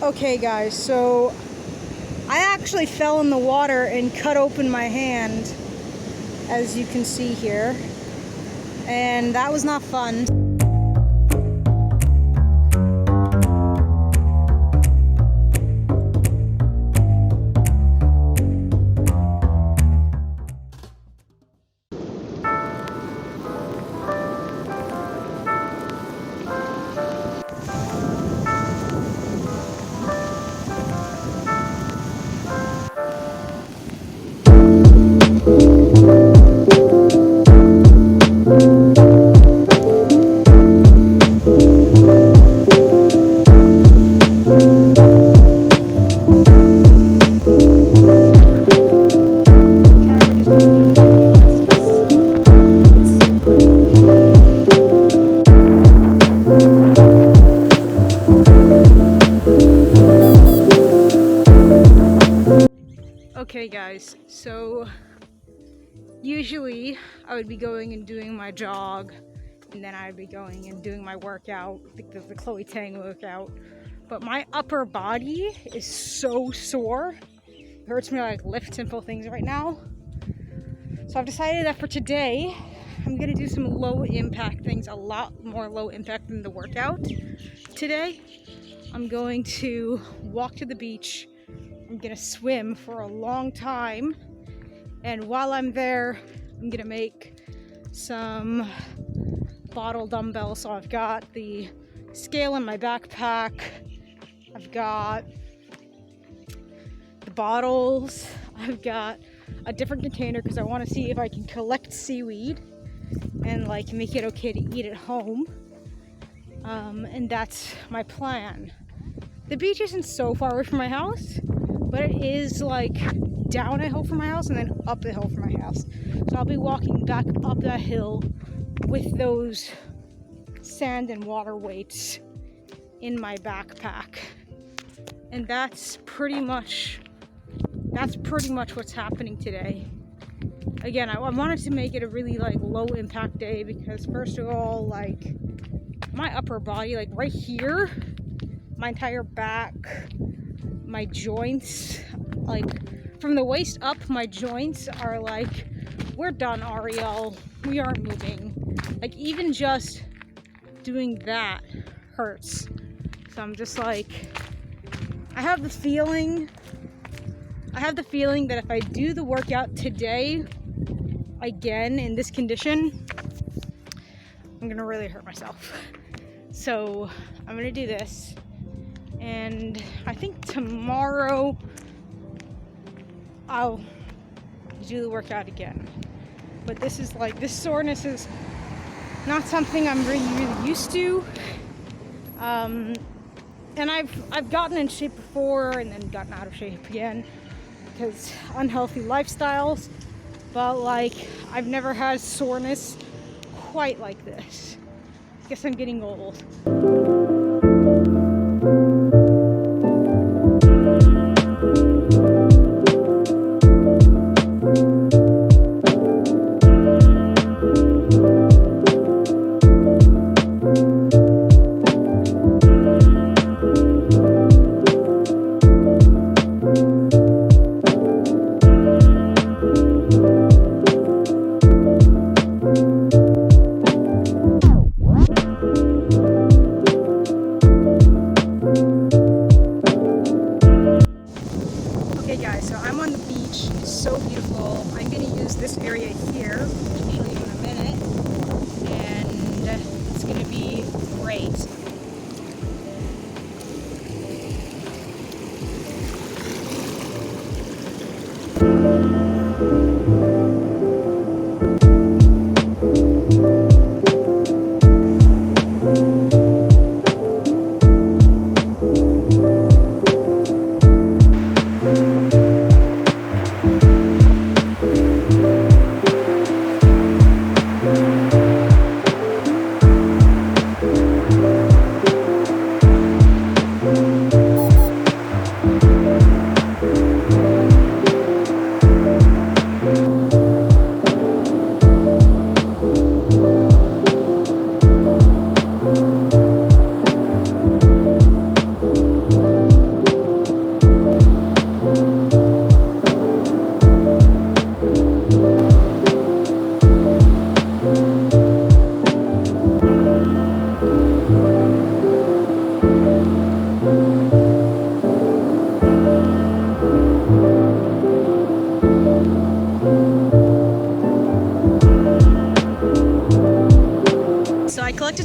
Okay guys, so I actually fell in the water and cut open my hand, as you can see here, and that was not fun. Okay guys, so usually I would be going and doing my jog, and then I'd be going and doing my workout, the Chloe Tang workout, but my upper body is so sore. It hurts me to like lift simple things right now. So I've decided that for today, I'm gonna do some low impact things, a lot more low impact than the workout. Today, I'm going to walk to the beach. I'm gonna swim for a long time, and while I'm there, I'm gonna make some bottle dumbbells. So I've got the scale in my backpack, I've got the bottles, I've got a different container because I want to see if I can collect seaweed and like make it okay to eat at home, and that's my plan. The beach isn't so far away from my house, but it is like down a hill from my house and then up a hill from my house. So I'll be walking back up that hill with those sand and water weights in my backpack. And that's pretty much what's happening today. Again, I wanted to make it a really like low impact day because first of all, like my upper body, like right here, my entire back, my joints, like from the waist up, my joints are like, we're done, Ariel, we aren't moving. Like even just doing that hurts. So I'm just like, I have the feeling that if I do the workout today again in this condition, I'm gonna really hurt myself. So I'm gonna do this, and I think tomorrow I'll do the workout again. But this soreness is not something I'm really used to. And I've gotten in shape before and then gotten out of shape again because unhealthy lifestyles, but like I've never had soreness quite like this. I guess I'm getting old.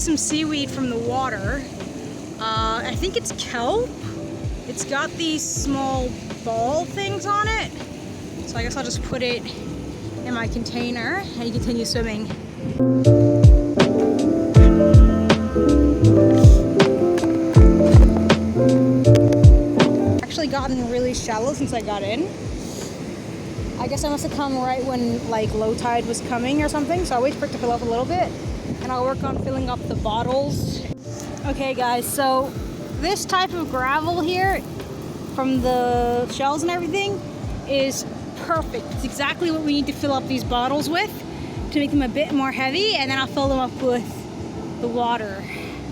some seaweed from the water. I think it's kelp. It's got these small ball things on it. So I guess I'll just put it in my container and continue swimming. Actually gotten really shallow since I got in. I guess I must have come right when like low tide was coming or something, so I'll wait for it to fill up a little bit and I'll work on filling up the bottles. Okay guys, so this type of gravel here from the shells and everything is perfect. It's exactly what we need to fill up these bottles with to make them a bit more heavy, and then I'll fill them up with the water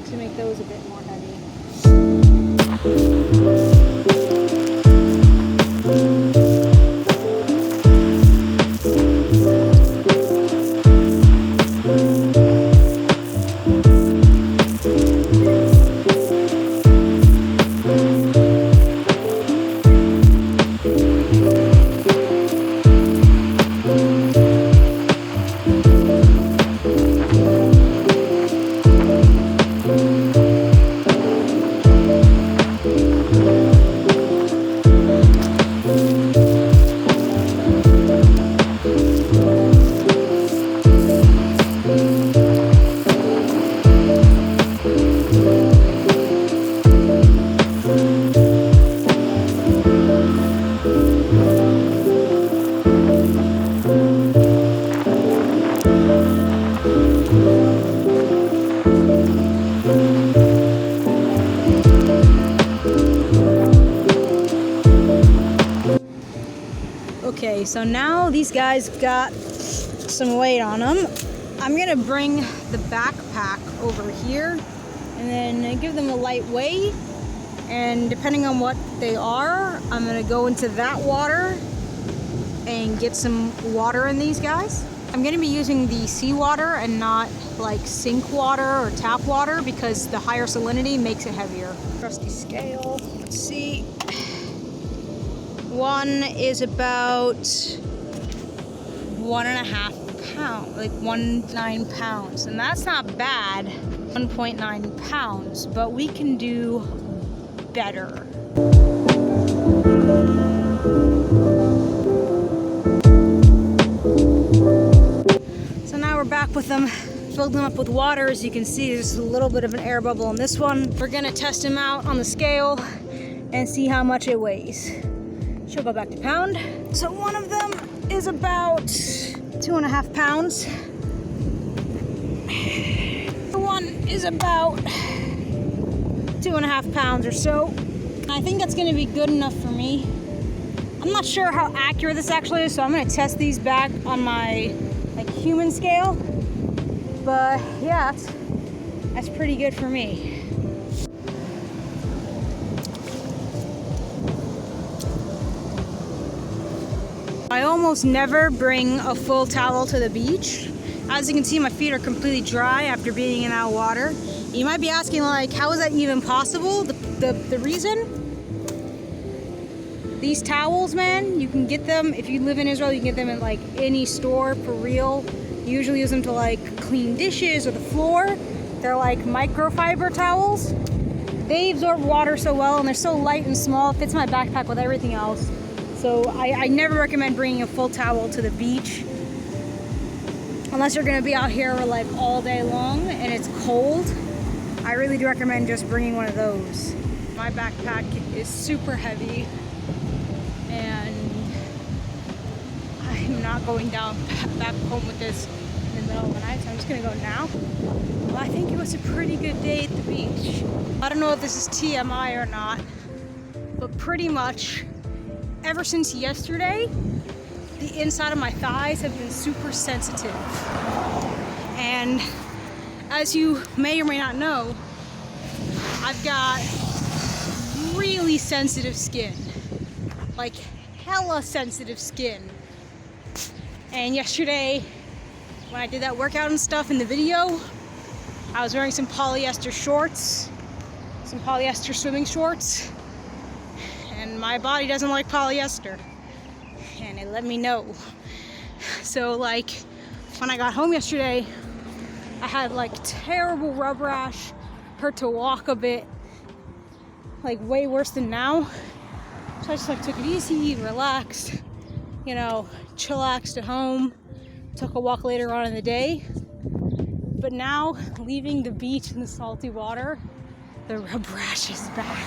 to make those a bit more heavy. Okay, so now these guys got some weight on them. I'm gonna bring the backpack over here and then give them a light weight, and depending on what they are, I'm gonna go into that water and get some water in these guys. I'm gonna be using the seawater and not like sink water or tap water because the higher salinity makes it heavier. Trusty scale, let's see. One is about 1.5 pounds, like 1.9 pounds, and that's not bad. 1.9 pounds, but we can do better. So now we're back with them, filled them up with water. As you can see, there's a little bit of an air bubble on this one. We're gonna test him out on the scale and see how much it weighs. She'll go back to pound. So one of them is about 2.5 pounds. The one is about 2.5 pounds or so. I think that's gonna be good enough for me. I'm not sure how accurate this actually is, so I'm gonna test these back on my like human scale. But yeah, that's pretty good for me. I almost never bring a full towel to the beach. As you can see, my feet are completely dry after being in that water. You might be asking, like, how is that even possible? The reason? These towels, man, you can get them, if you live in Israel, you can get them in like any store for real. You usually use them to like clean dishes or the floor. They're like microfiber towels. They absorb water so well and they're so light and small, it fits my backpack with everything else. So I never recommend bringing a full towel to the beach unless you're gonna be out here like all day long and it's cold. I really do recommend just bringing one of those. My backpack is super heavy and I'm not going down back home with this in the middle of the night, so I'm just gonna go now. Well, I think it was a pretty good day at the beach. I don't know if this is TMI or not, but pretty much ever since yesterday, the inside of my thighs have been super sensitive. And as you may or may not know, I've got really sensitive skin. Like hella sensitive skin. And yesterday, when I did that workout and stuff in the video, I was wearing some polyester shorts, some polyester swimming shorts. And my body doesn't like polyester, and it let me know. So like when I got home yesterday, I had like terrible rub rash, hurt to walk a bit, like way worse than now. So I just like took it easy, relaxed, you know, chillaxed at home, took a walk later on in the day. But now, leaving the beach and the salty water, the rub rash is back.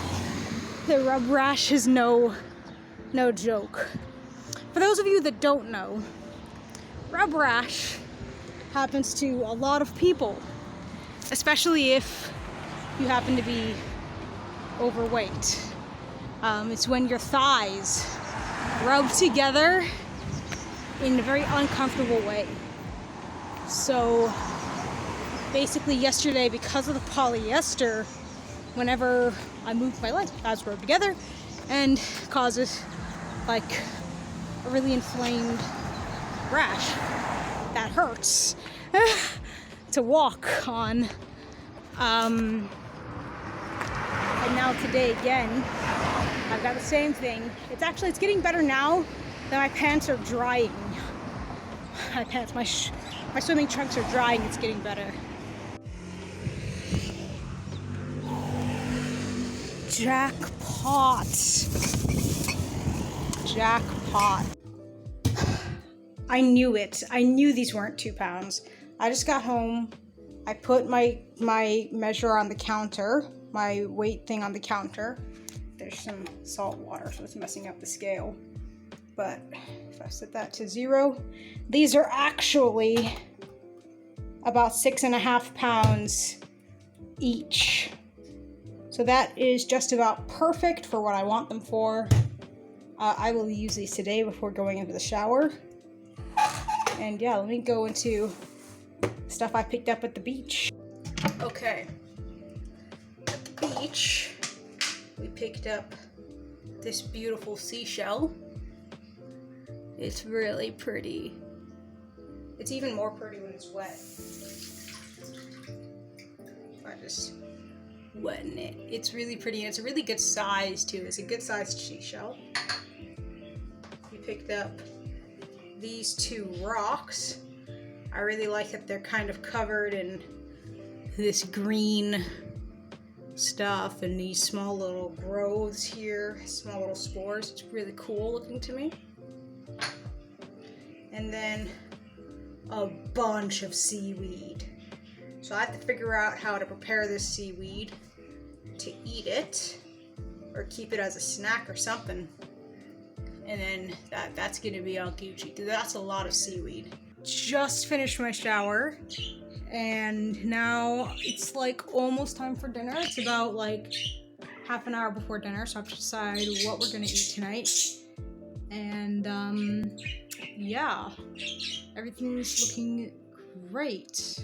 The rub rash is no joke. For those of you that don't know, rub rash happens to a lot of people, especially if you happen to be overweight. It's when your thighs rub together in a very uncomfortable way. So basically yesterday, because of the polyester, whenever I moved my legs, thighs rub together and causes like a really inflamed rash that hurts to walk on. And now today again, I've got the same thing. It's getting better now that my pants are drying. My swimming trunks are drying. It's getting better. Jackpot. Jackpot. I knew it. I knew these weren't 2 pounds. I just got home. I put my measure on the counter, my weight thing on the counter. There's some salt water, so it's messing up the scale. But if I set that to 0, these are actually about 6.5 pounds each. So that is just about perfect for what I want them for. I will use these today before going into the shower. And yeah, let me go into stuff I picked up at the beach. Okay, at the beach, we picked up this beautiful seashell. It's really pretty. It's even more pretty when it's wet. I just wetting it. It's really pretty, and it's a really good size too. It's a good sized seashell. We picked up these 2 rocks. I really like that they're kind of covered in this green stuff and these small little growths here, small little spores. It's really cool looking to me. And then a bunch of seaweed. So I have to figure out how to prepare this seaweed to eat it or keep it as a snack or something. And then that's gonna be all Gucci. That's a lot of seaweed. Just finished my shower and now it's like almost time for dinner. It's about like half an hour before dinner, so I have to decide what we're gonna eat tonight. And yeah, everything's looking great.